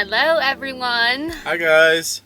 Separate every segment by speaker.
Speaker 1: Hello everyone.
Speaker 2: Hi guys.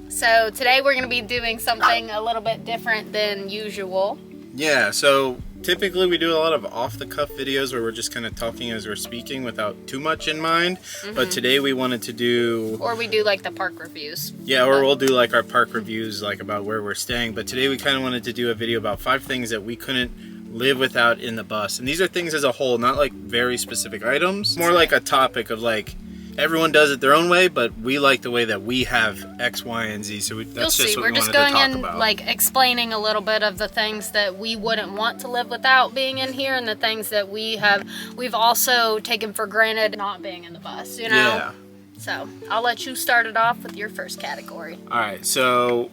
Speaker 1: So today we're going to be doing something a little bit different than usual.
Speaker 2: Yeah, so typically we do a lot of off-the-cuff videos where we're just kind of talking as we're speaking without too much in mind. But today we wanted to do...
Speaker 1: Or we do like the park reviews.
Speaker 2: Yeah, or we'll do like our park reviews like about where we're staying. But today we kind of wanted to do a video about 5 things that we couldn't live without in the bus. And these are things as a whole, not like very specific items. More like a topic of like, everyone does it their own way, but we like the way that we have X, Y, and Z. So that's just what we wanted to talk about. We're just going in, like, explaining a little bit of the things that we wouldn't want to live without being in here, and the things that we've also taken for granted not being in the bus, you know? Yeah.
Speaker 1: So I'll let you start it off with your first category.
Speaker 2: All right, so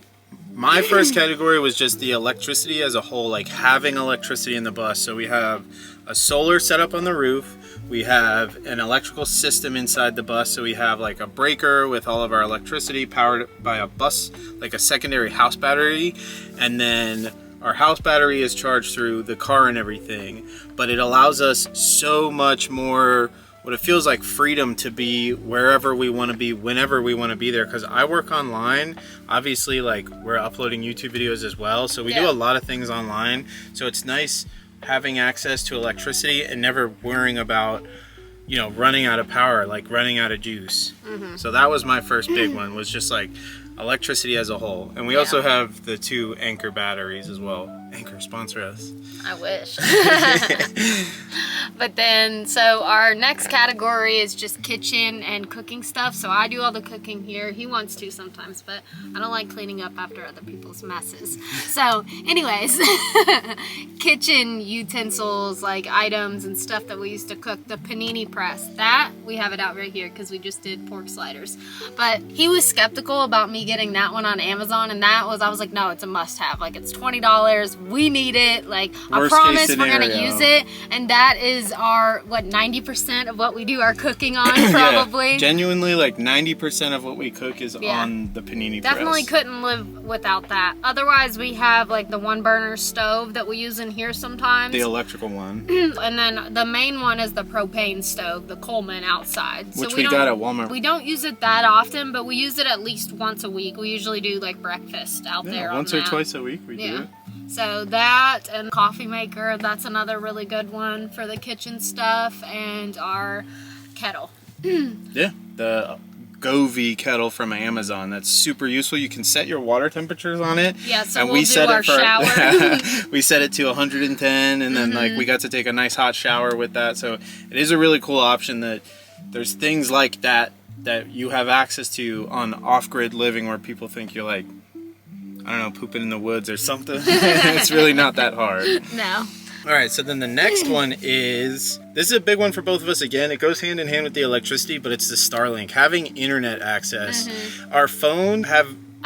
Speaker 2: my first category was just the electricity as a whole, like having electricity in the bus. So we have a solar setup on the roof. We have an electrical system inside the bus. So we have like a breaker with all of our electricity powered by a bus, like a secondary house battery. And then our house battery is charged through the car and everything. But it allows us so much more, what it feels like, freedom to be wherever we want to be, whenever we want to be there. Because I work online, obviously, like we're uploading YouTube videos as well, so we do a lot of things online. So it's nice having access to electricity and never worrying about, you know, running out of power, like running out of juice. So that was my first big one, was just like electricity as a whole. And we also have the 2 Anchor batteries as well. Anchor, sponsor us.
Speaker 1: I wish. But then, so our next category is just kitchen and cooking stuff. So I do all the cooking here. He wants to sometimes, but I don't like cleaning up after other people's messes. So anyways, kitchen utensils, like items and stuff that we used to cook. The panini press, that we have it out right here because we just did pork sliders. But he was skeptical about me getting that one on Amazon, and I was like, no, it's a must have. Like, it's $20. We need it. Like, I promise we're gonna use it. And that is our, what, 90% of what we do our cooking on, probably.
Speaker 2: Yeah, genuinely, like 90% of what we cook is on the panini press.
Speaker 1: Definitely couldn't live without that. Otherwise, we have like the 1-burner stove that we use in here sometimes.
Speaker 2: The electrical one.
Speaker 1: And then the main one is the propane stove, the Coleman outside.
Speaker 2: Which we got at Walmart.
Speaker 1: We don't use it that often, but we use it at least once a week. We usually do like breakfast out there.
Speaker 2: Once or twice a week we do it.
Speaker 1: So that, and coffee maker, that's another really good one for the kitchen stuff, and our kettle.
Speaker 2: Yeah, the Govee kettle from Amazon. That's super useful. You can set your water temperatures on it.
Speaker 1: Yeah, so we'll do our shower.
Speaker 2: We set it to 110, and then like we got to take a nice hot shower with that. So it is a really cool option that there's things like that you have access to on off-grid living where people think you're like, I don't know, pooping in the woods or something. It's really not that hard.
Speaker 1: No.
Speaker 2: All right, so then the next one is, this is a big one for both of us again. It goes hand in hand with the electricity, but it's the Starlink. Having internet access. Our phone I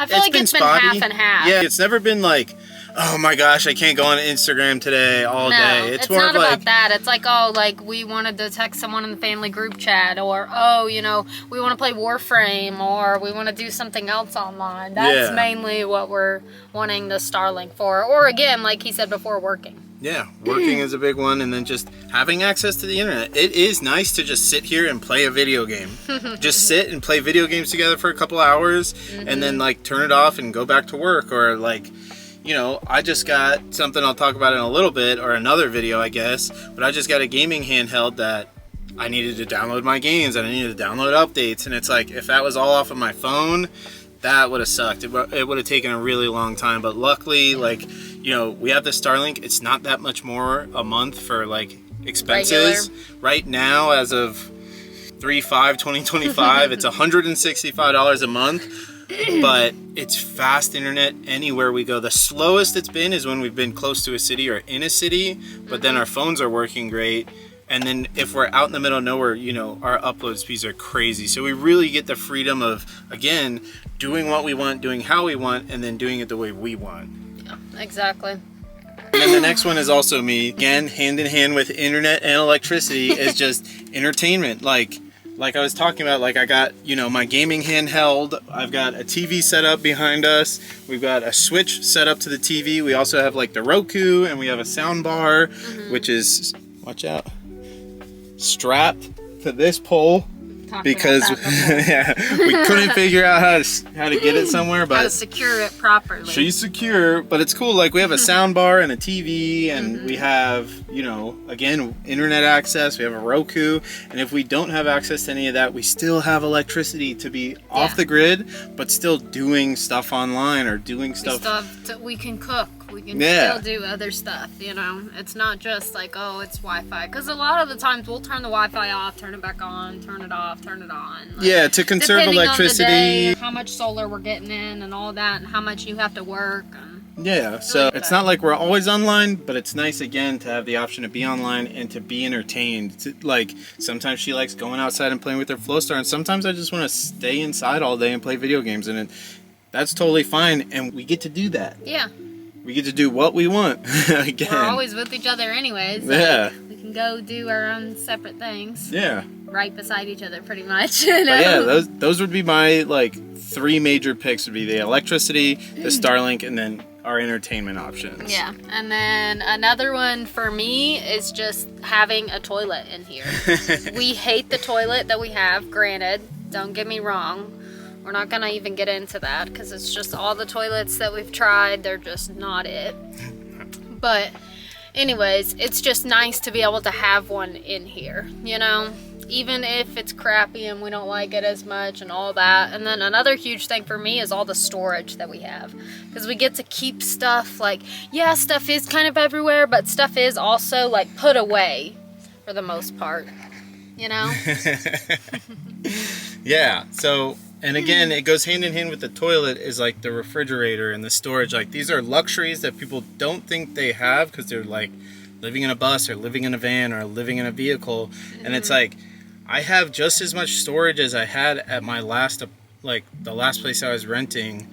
Speaker 2: feel like it's been half and half. Yeah, it's never been like, oh my gosh, I can't go on Instagram today all day.
Speaker 1: It's more not about that. It's like, oh, like we wanted to text someone in the family group chat, or, oh, you know, we want to play Warframe, or we want to do something else online. That's mainly what we're wanting the Starlink for. Or again, like he said before, working.
Speaker 2: Yeah, working is a big one, and then just having access to the internet. It is nice to just sit here and play a video game. Just sit and play video games together for a couple hours, and then like turn it off and go back to work. Or like, you know, I just got something I'll talk about in a little bit, or another video I guess, but I just got a gaming handheld that I needed to download my games and I needed to download updates, and it's like, if that was all off of my phone, that would have sucked. It would have taken a really long time, but luckily, like, you know, we have the Starlink. It's not that much more a month for like expenses. Right now, as of 3/5/2025, it's $165 a month, but it's fast internet anywhere we go. The slowest it's been is when we've been close to a city or in a city, but then our phones are working great. And then if we're out in the middle of nowhere, you know, our upload speeds are crazy. So we really get the freedom of, again, doing what we want, doing how we want, and then doing it the way we want.
Speaker 1: Yeah, exactly.
Speaker 2: And then the next one is also me. Again, hand in hand with internet and electricity is just entertainment. Like I was talking about, like I got, you know, my gaming handheld. I've got a TV set up behind us. We've got a switch set up to the TV. We also have like the Roku, and we have a sound bar, which is, watch out, strapped to this pole.
Speaker 1: talked
Speaker 2: because
Speaker 1: about that before.
Speaker 2: yeah, we couldn't figure out how to get it somewhere, but
Speaker 1: how to secure it properly.
Speaker 2: she's secure, but it's cool. Like we have a sound bar and a TV, and we have, you know, again, internet access. We have a Roku, and if we don't have access to any of that, we still have electricity to be off the grid, but still doing stuff online or doing stuff.
Speaker 1: We can cook. We can still do other stuff, you know. It's not just like, oh, it's Wi-Fi. Because a lot of the times we'll turn the Wi-Fi off, turn it back on, turn it off, turn it on. Like,
Speaker 2: yeah, to conserve electricity.
Speaker 1: On the day, how much solar we're getting in and all that, and how much you have to work.
Speaker 2: Yeah, so it's not like we're always online, but it's nice, again, to have the option to be online and to be entertained. Like, sometimes she likes going outside and playing with her Flow Star, and sometimes I just want to stay inside all day and play video games, and that's totally fine, and we get to do that.
Speaker 1: Yeah.
Speaker 2: We get to do what we want. Again.
Speaker 1: We're always with each other anyways.
Speaker 2: Yeah.
Speaker 1: Like, we can go do our own separate things.
Speaker 2: Yeah.
Speaker 1: Right beside each other, pretty much. You know?
Speaker 2: But yeah, those would be my, like, 3 major picks. Would be the electricity, the Starlink, and then our entertainment options.
Speaker 1: Yeah. And then another one for me is just having a toilet in here. We hate the toilet that we have, granted. Don't get me wrong. We're not gonna even get into that because it's just all the toilets that we've tried, they're just not it. But anyways, it's just nice to be able to have one in here, you know? Even if it's crappy and we don't like it as much and all that. And then another huge thing for me is all the storage that we have. Because we get to keep stuff like, yeah, stuff is kind of everywhere, but stuff is also like put away for the most part, you know?
Speaker 2: Yeah, so... And again, it goes hand in hand with the toilet is like the refrigerator and the storage. Like these are luxuries that people don't think they have because they're like living in a bus or living in a van or living in a vehicle. And it's like, I have just as much storage as I had at my last, like the last place I was renting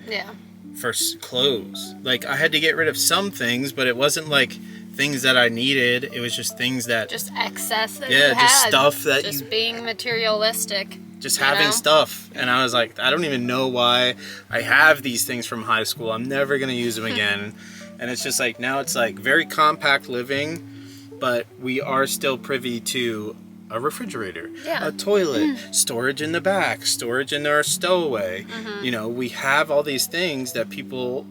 Speaker 2: for clothes. Like I had to get rid of some things, but it wasn't like things that I needed. It was just things that...
Speaker 1: Just excess that you
Speaker 2: just
Speaker 1: had.
Speaker 2: stuff that
Speaker 1: just being materialistic.
Speaker 2: Just having stuff, and I was like, I don't even know why I have these things from high school. I'm never gonna use them again. And it's just like, now it's like very compact living, but we are still privy to a refrigerator, a toilet, storage in the back, storage in our stowaway. You know, we have all these things that people,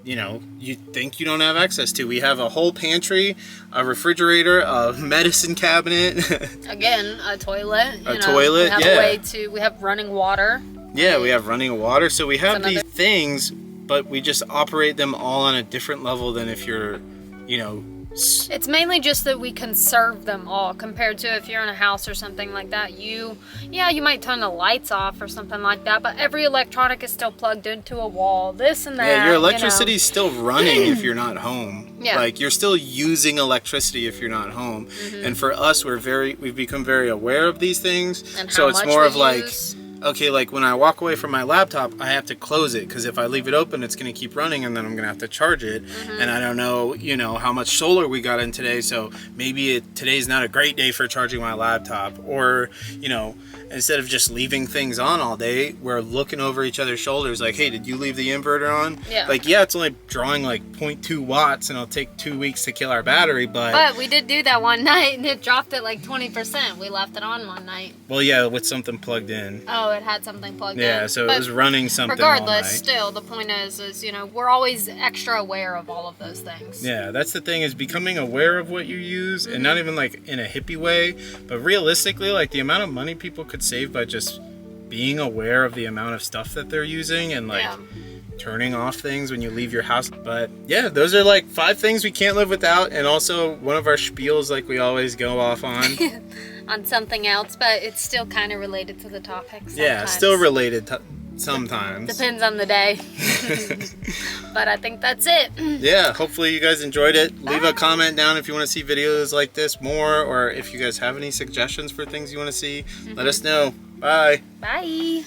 Speaker 2: you know, you think you don't have access to. We have a whole pantry, a refrigerator, a medicine cabinet. Again,
Speaker 1: a toilet.
Speaker 2: Toilet,
Speaker 1: we have running water.
Speaker 2: Yeah, we have running water. So we have these things, but we just operate them all on a different level than if you're, you know...
Speaker 1: It's mainly just that we conserve them all compared to if you're in a house or something like that. You might turn the lights off or something like that, but every electronic is still plugged into a wall, this and that.
Speaker 2: Yeah, your electricity is still running if you're not home.
Speaker 1: Yeah.
Speaker 2: Like you're still using electricity if you're not home. And for us, we've become very aware of these things.
Speaker 1: And
Speaker 2: so it's more of like,
Speaker 1: use.
Speaker 2: Okay, like when I walk away from my laptop, I have to close it because if I leave it open, it's going to keep running and then I'm going to have to charge it. And I don't know, you know, how much solar we got in today. So maybe today's not a great day for charging my laptop. Or, you know, instead of just leaving things on all day, we're looking over each other's shoulders like, hey, did you leave the inverter on?
Speaker 1: Yeah.
Speaker 2: Like, yeah, it's only drawing like 0.2 watts and it'll take 2 weeks to kill our battery,
Speaker 1: But we did do that one night and it dropped it like 20%. We left it on one night.
Speaker 2: Well, yeah, with something plugged in.
Speaker 1: Oh, it had something plugged in.
Speaker 2: Yeah, so it was running something
Speaker 1: regardless,
Speaker 2: all night.
Speaker 1: Still, the point is, you know, we're always extra aware of all of those things.
Speaker 2: Yeah, that's the thing, is becoming aware of what you use, and not even like in a hippie way, but realistically, like the amount of money people could save by just being aware of the amount of stuff that they're using and like turning off things when you leave your house. But yeah, those are like 5 things we can't live without, and also one of our spiels like we always go off on.
Speaker 1: On something else, but it's still kind of related to the topic sometimes.
Speaker 2: Yeah, still related sometimes.
Speaker 1: Depends on the day. But I think that's it.
Speaker 2: Yeah, hopefully you guys enjoyed it. Leave a comment down if you want to see videos like this more, or if you guys have any suggestions for things you want to see. Let us know. Bye.
Speaker 1: Bye.